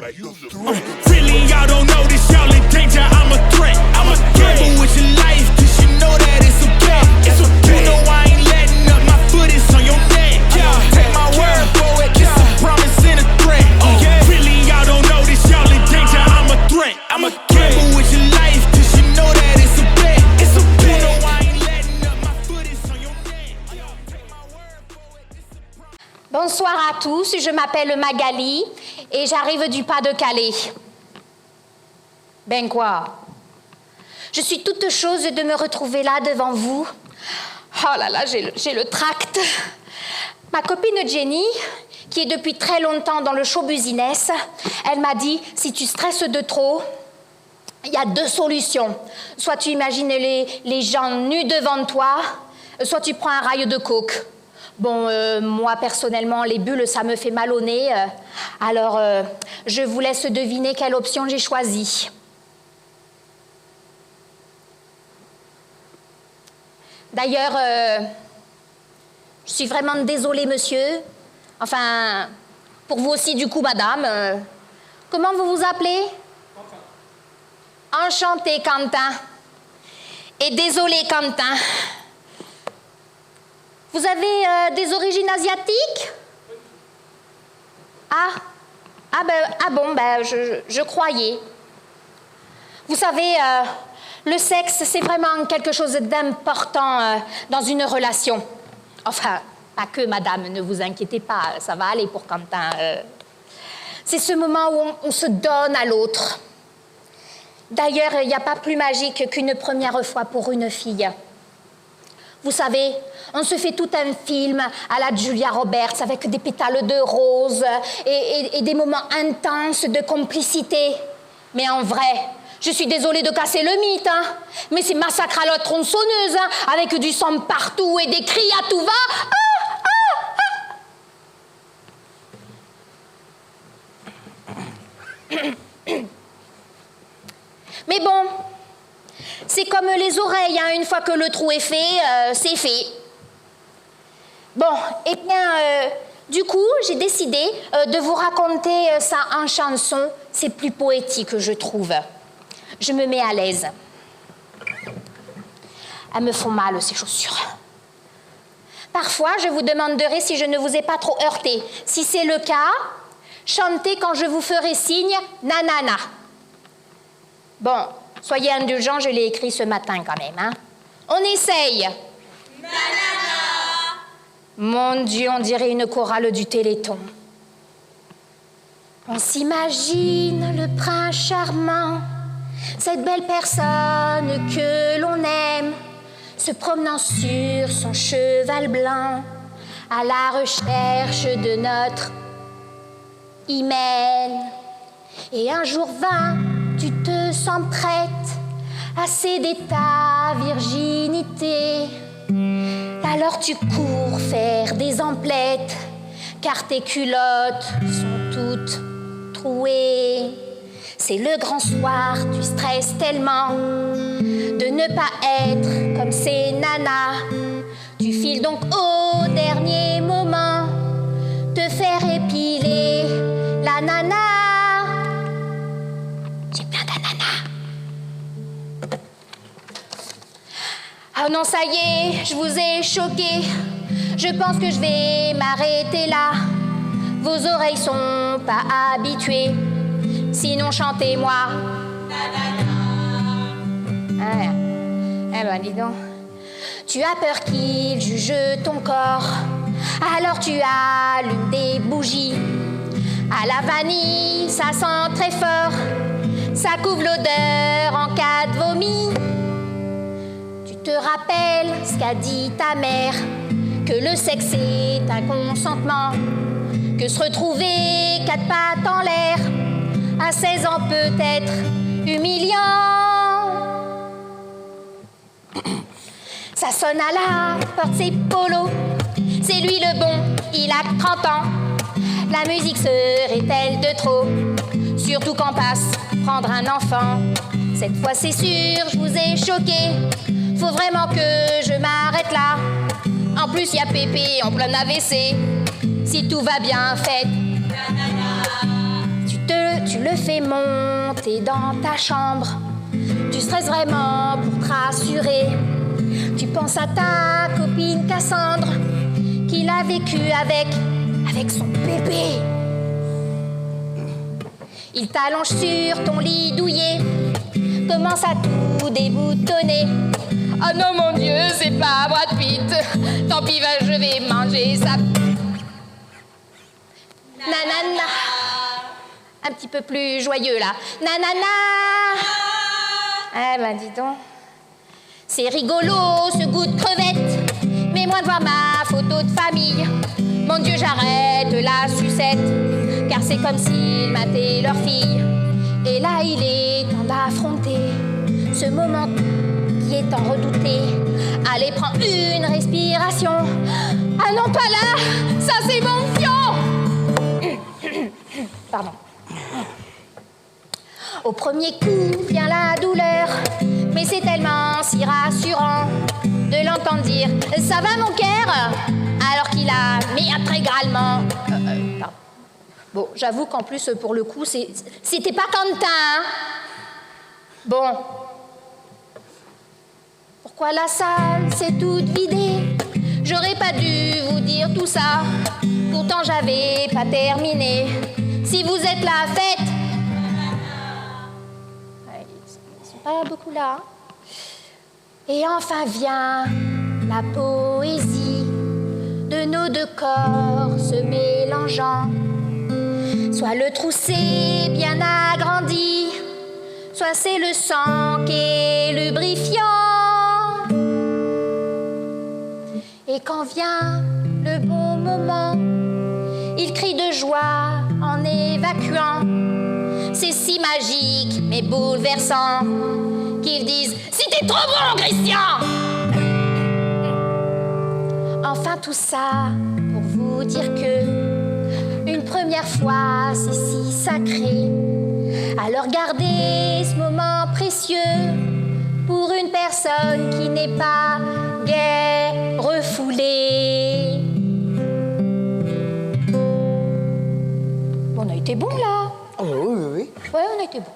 Really, y'all don't know this, y'all in danger, I'm a threat. I'm a gamble with your life, cause you know that it's okay. It's okay. You know I ain't letting up, my foot is on your neck. Take my word for it, it's a promise and a threat. Really, y'all don't know this, y'all in danger, I'm a threat. I'm a gamble with your life, cause you know that it's a bet. It's a bet. You know I ain't letting up, my foot is on your neck. Take my word for it, it's a promise. Bonsoir à tous, je m'appelle Magali et j'arrive du Pas-de-Calais. Ben quoi? Je suis toute chose de me retrouver là devant vous. Oh là là, j'ai le tract. Ma copine Jenny, qui est depuis très longtemps dans le show business, elle m'a dit, si tu stresses de trop, il y a deux solutions. Soit tu imagines les gens nus devant toi, soit tu prends un rail de coke. Bon, moi, personnellement, les bulles, ça me fait mal au nez. Alors, je vous laisse deviner quelle option j'ai choisie. D'ailleurs, je suis vraiment désolée, monsieur. Enfin, pour vous aussi, du coup, madame. Comment vous vous appelez? Quentin. Enchanté, Quentin. Et désolé, Quentin. Vous avez des origines asiatiques? Je croyais. Vous savez, le sexe, c'est vraiment quelque chose d'important dans une relation. Enfin, pas que, madame, ne vous inquiétez pas, ça va aller pour Quentin. C'est ce moment où on se donne à l'autre. D'ailleurs, il n'y a pas plus magique qu'une première fois pour une fille. Vous savez, on se fait tout un film à la Julia Roberts avec des pétales de rose et des moments intenses de complicité. Mais en vrai, je suis désolée de casser le mythe, hein, mais c'est massacre à la tronçonneuse, hein, avec du sang partout et des cris à tout va. Mais bon, c'est comme les oreilles, hein, une fois que le trou est fait, c'est fait. Bon, eh bien, du coup, j'ai décidé de vous raconter ça en chanson. C'est plus poétique, je trouve. Je me mets à l'aise. Elles me font mal, ces chaussures. Parfois, je vous demanderai si je ne vous ai pas trop heurté. Si c'est le cas, chantez quand je vous ferai signe « nanana ». Bon, soyez indulgents, je l'ai écrit ce matin quand même, hein. On essaye. Nanana. Mon Dieu, on dirait une chorale du Téléthon. On s'imagine le prince charmant, cette belle personne que l'on aime, se promenant sur son cheval blanc, à la recherche de notre hymen. Et un jour vint, tu te sens prête à céder ta virginité. Alors tu cours faire des emplettes, car tes culottes sont toutes trouées. C'est le grand soir, tu stresses tellement de ne pas être comme ces nanas. Tu files donc au dernier moment te faire épiler la nana. J'ai plein d'ananas. Oh non, ça y est, je vous ai choqué. Je pense que je vais m'arrêter là. Vos oreilles sont pas habituées. Sinon, chantez-moi. Eh ben, dis donc. Tu as peur qu'il juge ton corps. Alors tu allumes des bougies. À la vanille, ça sent très fort. Ça couvre l'odeur en cas de vomi. Tu te rappelles ce qu'a dit ta mère, que le sexe est un consentement, que se retrouver quatre pattes en l'air à 16 ans peut être humiliant. Ça sonne à la porte, c'est Polo. C'est lui le bon, il a 30 ans. La musique serait-elle de trop? Surtout quand passe prendre un enfant. Cette fois c'est sûr, je vous ai choqué. Faut vraiment que je m'arrête là. En plus y a Pépé en plein AVC. Si tout va bien, faites. Tu Tu le fais monter dans ta chambre. Tu stresses vraiment pour te rassurer. Tu penses à ta copine Cassandre, qu'il a vécu avec son bébé. Il t'allonge sur ton lit douillet, commence à tout déboutonner. Oh non mon Dieu, c'est pas Brad Pitt. Tant pis, je vais manger ça. Nanana. Un petit peu plus joyeux là. Nanana. Eh ben dis donc. C'est rigolo ce goût de crevette, mais moi de voir ma photo de famille. Mon Dieu, j'arrête la sucette, car c'est comme s'ils mataient leur fille. Et là, il est temps d'affronter ce moment qui est tant redouté. Allez, prends une respiration. Ah non, pas là, ça c'est mon fion. Pardon. Au premier coup vient la douleur, mais c'est tellement si rassurant de l'entendre dire « Ça va mon cœur ?» alors qu'il a mis intégralement... pardon. Bon, j'avoue qu'en plus, pour le coup, c'était pas Quentin. Hein. Bon. Pourquoi la salle s'est toute vidée? J'aurais pas dû vous dire tout ça. Pourtant, j'avais pas terminé. Si vous êtes là, faites... Ils sont pas beaucoup là. Et enfin vient la poésie de nos deux corps se mélangeant. Soit le trou s'est bien agrandi, soit c'est le sang qui est lubrifiant. Et quand vient le bon moment, il crie de joie en évacuant. C'est si magique mais bouleversant qu'ils disent « C'était trop bon, Christian !» Enfin tout ça pour vous dire que une première fois c'est si sacré. Alors gardez ce moment précieux pour une personne qui n'est pas guère refoulée. On a été bon là. Oh, oui. Ouais, on a été bon.